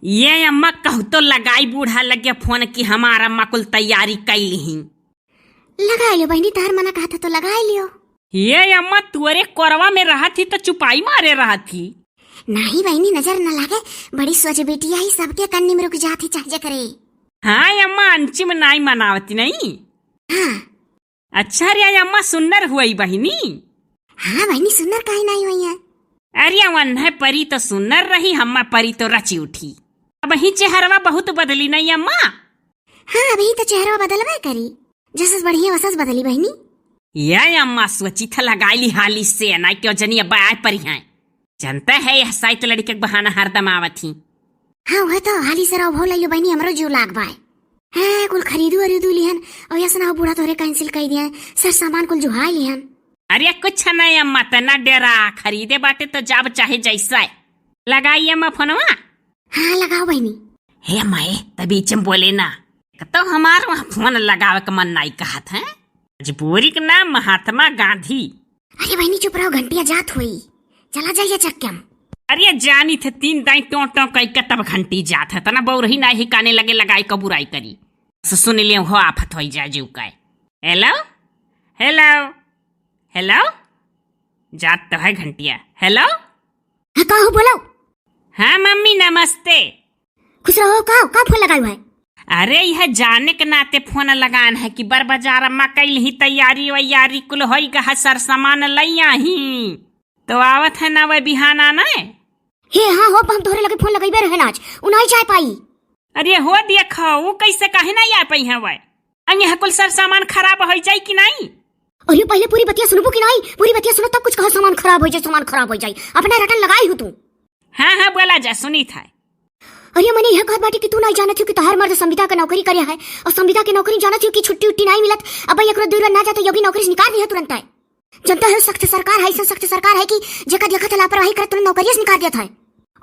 ये अम्मा कहू तो लगाई बूढ़ा लगे फोन की हमार अम्मा कुल तैयारी कैली ही। लगा लियो बहनी, तार मना कहा था तो लगा लियो। ये अम्मा तुअरे कोरवा में रहा थी तो चुपाई मारे रहा थी। नहीं बहनी, नजर न लागे, बड़ी सोच बेटिया ही सबके कन्नी में रुक जाती चाहे करे। हाँ अम्मा अंचिम नाई मनावती नहीं। हाँ अच्छा रे अम्मा सुंदर हुई बहनी। हाँ बहनी, सुंदर काहे नहीं हुई है। अरे वन्ह परी तो सुंदर रही, हम्मा परी तो रची उठी। अब ही चेहरवा बहुत बदली नहीं अम्मा। हाँ अभी तो चेहरा बदलवा करी, जैसे बढ़िया वसस बदली बहनी। ये अम्मा सोची था लगाई हाली से ना क्यों जनी अब आए परी हैं। जनता है यह साइट लड़की के बहाना हरदम आवत ही। हाँ वह तो हाली से रहो लियो बहनी, हमरो जो लाग बाय। हाँ कुल खरीदू लिहन और यस ना बूढ़ा तोरे कैंसिल कर दिया, सर सामान कुल जुहा लिहन। अरे कुछ नहीं अम्मा, तना डेरा खरीदे बाटे तो जाब चाहे जैसा है। लगाई अम्मा फोनवा। हाँ लगाओ बहनी। हे अम्मा तभी चम बोले ना तो हमार वहाँ फोन लगावे का मन नहीं कहत है। मजबूरी का नाम महात्मा गांधी। अरे बहनी चुप रहो, घंटिया जात हुई, चला जाइए चक्कम। अरे जानी थे तीन दाई टों कई का तब घंटी जात है तना बहुरही ना ही काने लगे लगाई का बुराई करी। सुन लियो हो आफत हो जाए जीव का। हेलो हेलो हेलो जात तो है घंटिया। हेलो हाँ कहो बोलो। हाँ मम्मी नमस्ते। खुश रहो, का फोन लगायो है। अरे यह जाने के नाते फोन लगान है कि बर बाजार अम्मा कैल ही तैयारी वैयारी कुल होई गहा, सर सामान लैया ही तो आवत है ना वह बिहान आना है। हे हाँ हो, हम तोहरे लगे फोन लगाइबे रहे आज, उनाई जाए पाई। अरे हो देखो वो कैसे काहे ना आ पाई है वह अंगे कुल सर सामान खराब हो जाए कि नहीं। अरे पहले पूरी बतिया सुनबो कि नहीं, पूरी बतिया सुनो तब कुछ कहो। सामान खराब हो जाए, सामान खराब हो जाए, अपने रटन लगाई हो तू। हाँ हाँ बोला जा, सुनी था। अरे मैंने यह कहत बाटी कि तू नहीं जानत हो कि तोहर मर्द संविदा का नौकरी करे है और संविदा के नौकरी जानत हो कि छुट्टी उट्टी नहीं मिलत। अब एकरो दूर ना जाते योगी नौकरी से निकाल दिया तुरंत है। जनता है सख्त सरकार है, सख्त सरकार है कि जेका देखत लापरवाही करत तुरंत नौकरी से निकाल देता है।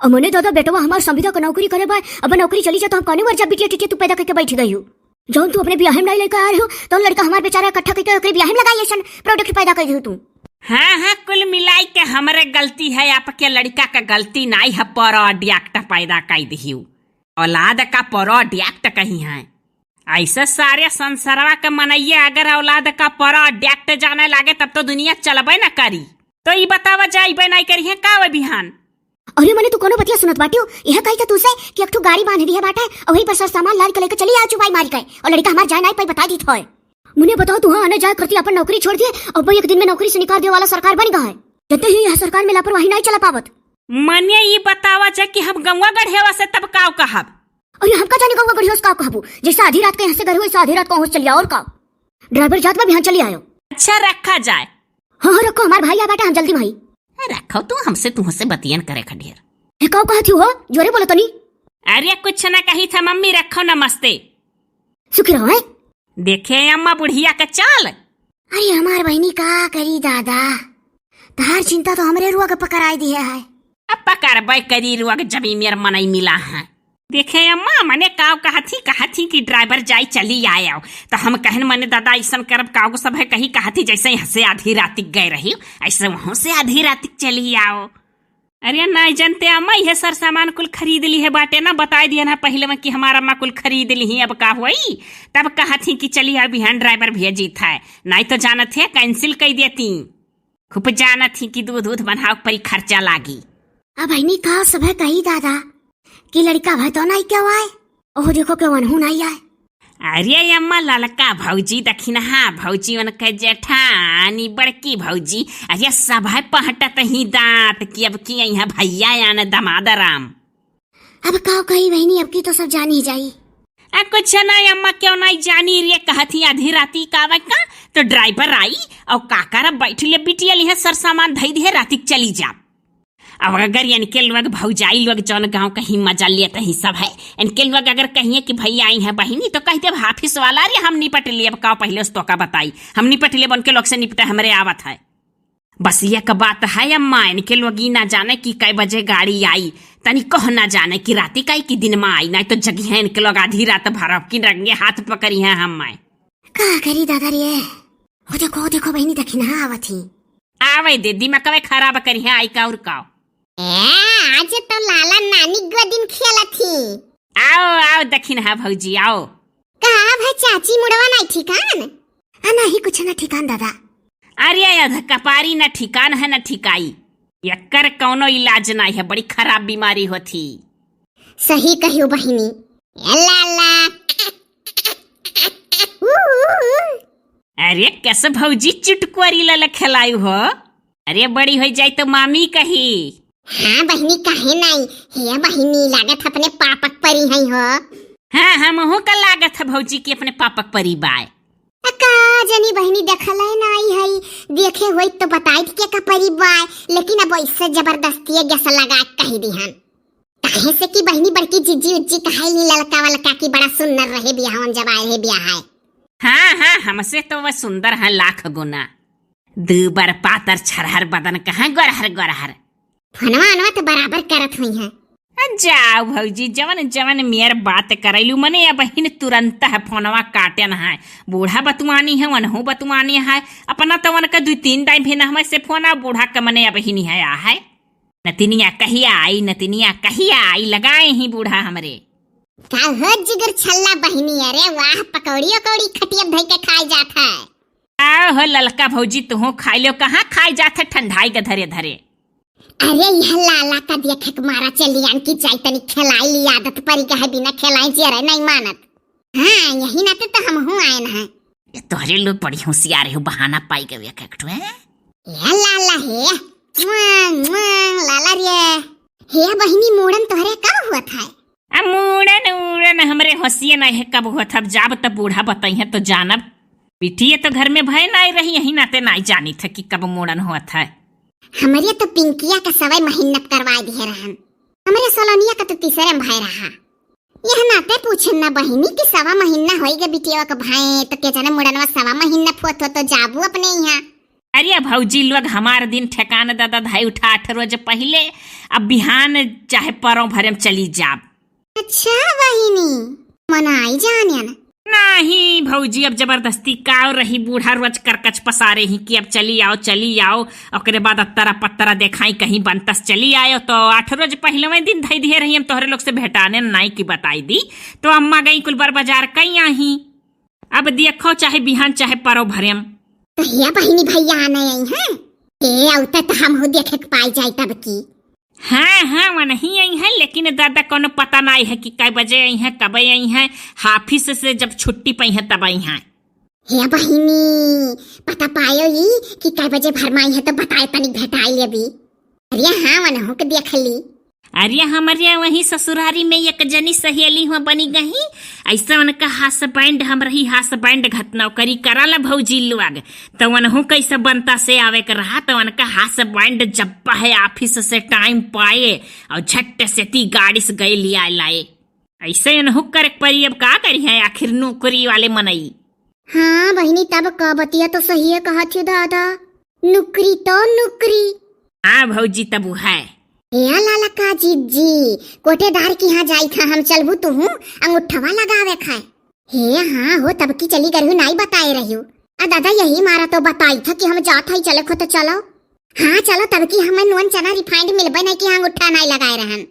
और मने दादा बेटवा हमार संविदा का नौकरी करे बा, अब नौकरी चली जाए तो हम कहने वर जब बिटिया टिटिया तू पैदा करके बैठ गई हो। जौन तू अपने ब्याह में नहीं लेकर आ रहे हो तो लड़का हमार बेचारा इकट्ठा करके ओकरे ब्याह में लगाई ऐसा प्रोडक्ट पैदा कर दी तू। हाँ हाँ कुल मिलाई के हमरे गलती है, आपके लड़का का गलती नहीं है। प्रोडक्ट पैदा कर दी औलाद का प्रोडक्ट कहीं है। ऐसे सारे संसारवा के मनैया अगर औलाद का प्रोडक्ट जाने लागे तब तो दुनिया चलबे न करी। तो ये बतावा जाइबे नहीं करी है का बिहान। अरे मने तू कोनो बतिया सुनत बाटियो, यह कही था तुसे कि एक ठो गाड़ी बांध दी है बाटे और वही पर सर सामान लाद के लेकर चली आ चुपाई मार के और लड़का हमार जाए नहीं पाई बता दी था। मुझे बताओ तू हाँ आने जाए करती अपन नौकरी छोड़ दिए और भाई एक दिन में नौकरी से निकाल दे वाला सरकार बन गया है। जते ही यह सरकार में लापरवाही नहीं चला पावत। मने ये बतावा जा कि हम गंवा गढ़ेवा से तब काव कहब। अरे हमका जाने गंवा गढ़ेवा से काव कहबू, जैसे आधी रात के यहाँ से घर हुए आधी रात को पहुंच चलिए और काव ड्राइवर जात में बिहान चली आयो। अच्छा रखा जाए। हाँ रखो, हमारे भाई आ बेटा, हम जल्दी भाई रखो तू हमसे तुमसे बतियन करे खडेर। हे काव कहती हो, जोरे बोलो तो नहीं। अरे कुछ ना कही था मम्मी, रखो नमस्ते। सुखी रहो है। देखे अम्मा बुढ़िया का चाल। अरे हमार बहनी का करी दादा, तार चिंता तो हमरे रुआ के पकड़ाई दी है। अब पकड़ करी रुआ के जब मेरा मन ही मिला है। देखे अम्मा मने काव कहा थी कि ड्राइवर जाई चली आया तो हम कहन मने दादा ऐसा करब काव को सब है कही कहा थी जैसे यहाँ से आधी रातिक गए रही ऐसे वहां से आधी रातिक चली आओ। अरे नहीं जानते अम्मा यह सर सामान कुल खरीद ली है बाटे ना, बता दिया ना पहले में कि हमारा अम्मा कुल खरीद ली। अब का हुई तब कहा थी कि चली अब बिहान ड्राइवर भेजी था, नहीं तो जाना थे कैंसिल कर देती। खूब जाना थी कि दूध बनाओ पर खर्चा लागी। अब बहनी का सब है कही दादा कि लड़का भाई तो नहीं क्या आए, ओह देखो क्या वनहू नहीं आए। अरे अम्मा ललका भौजी दखिन, हाँ भौजी उनके जेठानी बड़की भौजी, अरे सब है पहटत ही दांत कि अब की यहाँ भैया यान दमादराम। अब का कही बहनी, अब की तो सब जानी जाई। कुछ नहीं अम्मा क्यों नहीं जानी रे, कहती आधी राती का तो ड्राइवर आई और काकर बैठ ले बिटिया ली है सर सामान धई दिए राती चली जा। अब अगर इनके लोग भौजाई लोग जौन गाँव कहीं मजा लेते ही सब है, इनके लोग अगर कहिए कि भैया आई है बहिनी तो कहते हाफिस वाला रे हम निपट लिए। अब का पहले तो का बताई हम निपट लिए, उनके लोग से निपटा हमारे आवत है। बस ये का बात है अम्मा, इनके लोग ही ना जाने कि कई बजे गाड़ी आई, तनी कह ना जाने कि राती का कि दिन में आई, नहीं तो जगी है इनके लोग आधी रात भर की रंगे हाथ पकड़ी है हम। का करी दादा रे, हो देखो बहनी दखी ना आवत ही आवे दे दिमाग खराब करी है आई का और का। आज तो लाला नानी गोदिन खेला थी। आओ आओ दक्षिण हा भौजी आओ। का भाई चाची मुड़वा नहीं ठिकान? नहीं कुछ ना ठिकान दादा। अरे अध कपारी न ठिकान है न ठिकाई, यक्कर कौनो इलाज नहीं है, बड़ी खराब बीमारी होती। सही कहियो बहिनी। अरे कैसे भौजी चुटकुरी लल खिलायु हो? अरे बड़ी हो जाए तो मामी कही। हाँ बहिनी काहे नहीं, हे बहिनी लागत अपने पापक परी है हो। हाँ हम का लागत है भौजी की अपने पापक परी बाय। का जनी बहिनी देखल है नहीं है, देखे हुई तो बताई थी का परी बाय, लेकिन अब इससे जबरदस्ती गैस लगा कही दी हम। काहे से कि बहिनी बड़की जिज्जी उज्जी कहे ली लड़का वाला की बड़ा सुंदर रहे बियाहन जब आए है ब्याह है। हाँ हमसे तो वह सुंदर है लाख गुना, दूबर पातर छरहर बदन कहाँ गरहर गरहर। फनवा तो बराबर करत हुई है। जाओ भौजी जवन जवन मेयर बात करैलू मने अब बहिन तुरंत है फोनवा काटे न है। बूढ़ा बतुआनी है वनहु बतुआनी है, अपना तो वन का 2-3 टाइम भी न से फोन बूढ़ा का मने अब ही है आ है। नतिनिया कहिया आई लगाए ही बूढ़ा हमरे। का हो जिगर छल्ला बहिनी, अरे वाह पकौड़ी अकौड़ी खटिया धई के खाई जात है। आओ हो ललका भौजी तुहो खाई लो, कहाँ खाई जात है ठंडाई के धरे धरे। अरे यह लाला का देखे मारा चलियान की जाई तनी खिलाई ली, आदत परी का है बिना खिलाई जरे नहीं मानत। हाँ यही नाते तो हम हूँ आए ना। ये तोहरे लोग बड़ी होशियार हो, बहाना पाई गए एकठो है। ये लाला है लाला रे, हे बहिनी मोड़न तोहरे कब हुआ था? अब मूड़न हमरे होशिये नहीं है कब हुआ था, जाब तब बूढ़ा बताई है तो जानब। बिटिया तो घर में भय नहीं रही, यही नाते नहीं जानी था कि कब मूड़न हुआ था। हमारे तो पिंकिया का सवाई मेहनत करवा दिए रहन, हमारे सोलनिया का तो तीसरे भाई रहा। यह नाते पूछन ना बहिनी कि 1.25 महीना होएगा बिटिया का भाई, तो क्या जाने मुड़नवा 1.25 महीना फुत हो तो जाबू अपने यहाँ। अरे भौजी लोग हमार दिन ठेकान दादा धाई उठा 8 रोज पहले, अब बिहान चाहे परों भरम चली जाब। अच्छा बहिनी मनाई जाने ना। नहीं भौजी अब जबरदस्ती का रही, बूढ़ा रोज करकच पसारे ही कि अब चली आओ। ओकरे बाद अत्तरा पत्तरा देखाई कहीं बनतस चली आयो, तो 8 रोज पहले दिन धई दिए रही हम तोहरे लोग से भेटाने नहीं की बताई दी, तो अम्मा गई कुलबर बाजार कहीं आही। अब देखो चाहे बिहान चाहे परो भरेम। तो ये बहिनी भैया आने आई हैं, ए औते तो हम हो देखे पाई जाई तब की। हाँ वो नहीं आई है, लेकिन दादा कोनो पता नहीं है कि कै बजे आई है कब आई है, हाफिस से जब छुट्टी पाई है तब आई है। हे बहिनी पता पायो ही कि कै बजे भरमाई है तो बताए तनी भेटाई अभी। अरे हाँ वनहु के देख ली। अरे हमारे वही ससुरारी में एक जनी सहेली हुआ बनी गई, ऐसा उनका हसबैंड हम रही हसबैंड घटनौकरी कराला भौजी लोग, तो उनहु कैसे बनता से आवे कर रहा, तो उनका हसबैंड जब है ऑफिस से टाइम पाए और झट से ती गाड़ी से गए लिया लाए। ऐसे उनहु करे परी, अब का करी है आखिर नौकरी वाले मनई। हाँ बहिनी तब का बतिया तो सही है कहा थी दादा, नुकरी तो नुकरी। हाँ भौजी तब है। या लाला का जीजी कोटेदार की यहाँ जाई था हम, चलबू तू हूँ अंगूठवा लगावे खाए। हे हाँ हो तब की चली गई नहीं बताए रही हूँ। दादा यही मारा तो बताई था कि हम जात ही चले खो तो चलो। हाँ चलो तब की हमें नून चना रिफाइंड मिलबे नहीं कि अंगूठा नहीं लगाए रहन।